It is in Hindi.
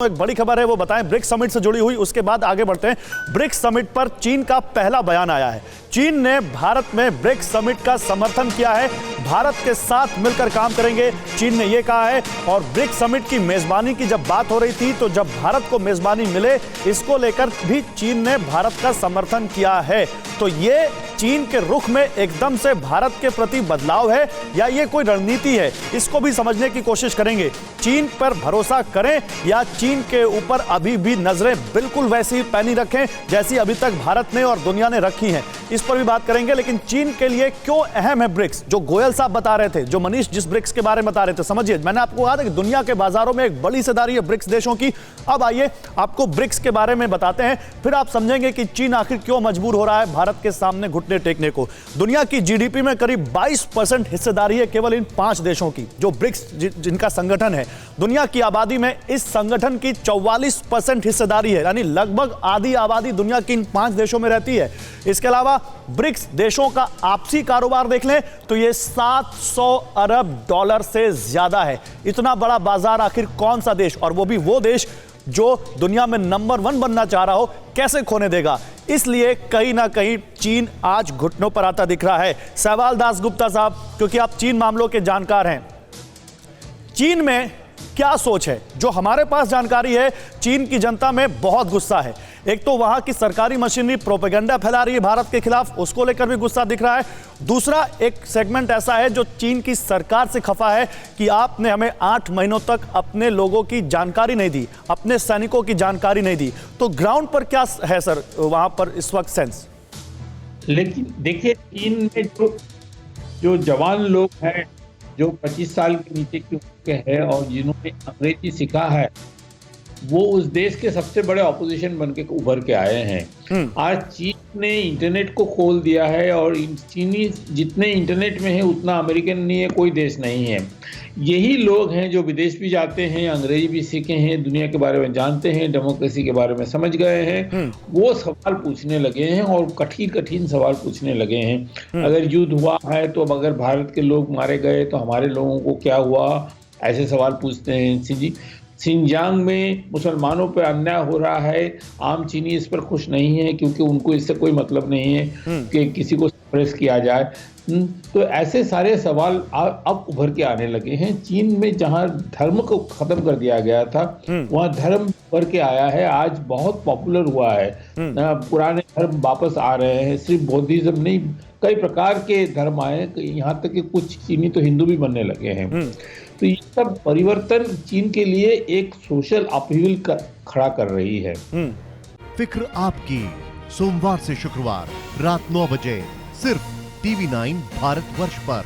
एक बड़ी खबर है वो बताएं ब्रिक्स समिट से जुड़ी हुई, उसके बाद आगे बढ़ते हैं। ब्रिक्स समिट पर चीन का पहला बयान आया है। चीन ने भारत में ब्रिक्स समिट का समर्थन किया है, भारत के साथ मिलकर काम करेंगे, चीन ने यह कहा है। और ब्रिक्स समिट की मेजबानी की जब बात हो रही थी तो जब भारत को मेजबानी मिले इसको लेकर भी चीन ने भारत का समर्थन किया है। तो ये चीन के रुख में एकदम से भारत के प्रति बदलाव है या ये कोई रणनीति है, इसको भी समझने की कोशिश करेंगे। चीन पर भरोसा करें या चीन के ऊपर अभी भी नजरें बिल्कुल वैसी ही पैनी रखें जैसी अभी तक भारत ने और दुनिया ने रखी हैं, इस पर भी बात करेंगे। लेकिन चीन के लिए क्यों अहम है ब्रिक्स, जो गोयल साहब बता रहे थे, जो मनीष जिस ब्रिक्स के बारे में बता रहे थे, समझिए। मैंने आपको कहा था कि दुनिया के बाजारों में एक बड़ी हिस्सेदारी है ब्रिक्स देशों की। अब आइए आपको ब्रिक्स के बारे में बताते हैं, फिर आप समझेंगे कि चीन आखिर क्यों मजबूर हो रहा है भारत के सामने घुटने टेकने को। दुनिया की जीडीपी में करीब 22% हिस्सेदारी है केवल इन 5 देशों की, जो ब्रिक्स जिनका संगठन है। दुनिया की आबादी में इस संगठन की 44% हिस्सेदारी है, यानी लगभग आधी आबादी दुनिया की इन 5 देशों में रहती है। इसके अलावा ब्रिक्स देशों का आपसी कारोबार देख लें तो यह $700 अरब से ज्यादा है। इतना बड़ा बाजार आखिर कौन सा देश, और वो भी वो देश जो दुनिया में नंबर 1 बनना चाह रहा हो, कैसे खोने देगा। इसलिए कहीं ना कहीं चीन आज घुटनों पर आता दिख रहा है। सहवाल दासगुप्ता साहब, क्योंकि आप चीन मामलों के जानकार हैं, चीन में क्या सोच है? जो हमारे पास जानकारी है, चीन की जनता में बहुत गुस्सा है। एक तो वहां की सरकारी मशीनरी प्रोपेगेंडा फैला रही है भारत के खिलाफ, उसको लेकर भी गुस्सा दिख रहा है। दूसरा एक सेगमेंट ऐसा है जो चीन की सरकार से खफा है कि आपने हमें 8 महीनों तक अपने लोगों की जानकारी नहीं दी, अपने सैनिकों की जानकारी नहीं दी। तो ग्राउंड पर क्या है सर वहां पर इस वक्त सेंस? लेकिन देखिए, चीन में जो जवान लोग हैं, जो 25 साल के नीचे की उम्र के हैं और जिन्होंने अंग्रेजी सीखा है, वो उस देश के सबसे बड़े ऑपोजिशन बन के उभर के आए हैं। आज चीन ने इंटरनेट को खोल दिया है और चीनी जितने इंटरनेट में है उतना अमेरिकन नहीं है, कोई देश नहीं है। यही लोग हैं जो विदेश भी जाते हैं, अंग्रेजी भी सीखे हैं, दुनिया के बारे में जानते हैं, डेमोक्रेसी के बारे में समझ गए हैं। वो सवाल पूछने लगे हैं और कठिन कठिन सवाल पूछने लगे हैं। अगर युद्ध हुआ है तो अब अगर भारत के लोग मारे गए तो हमारे लोगों को क्या हुआ, ऐसे सवाल पूछते हैं। सिंजांग में मुसलमानों पर अन्याय हो रहा है, आम चीनी इस पर खुश नहीं है क्योंकि उनको इससे कोई मतलब नहीं है कि किसी को सप्रेस किया जाए। तो ऐसे सारे सवाल अब उभर के आने लगे हैं। चीन में जहां धर्म को खत्म कर दिया गया था वहां धर्म उभर के आया है, आज बहुत पॉपुलर हुआ है। पुराने धर्म वापस आ रहे हैं, सिर्फ बौद्धिज्म नहीं, कई प्रकार के धर्म आए, यहाँ तक कि कुछ चीनी तो हिंदू भी बनने लगे हैं। तो ये सब परिवर्तन चीन के लिए एक सोशल अपहीवल खड़ा कर रही है। फिक्र आपकी, सोमवार से शुक्रवार रात 9 बजे सिर्फ TV9 भारतवर्ष पर।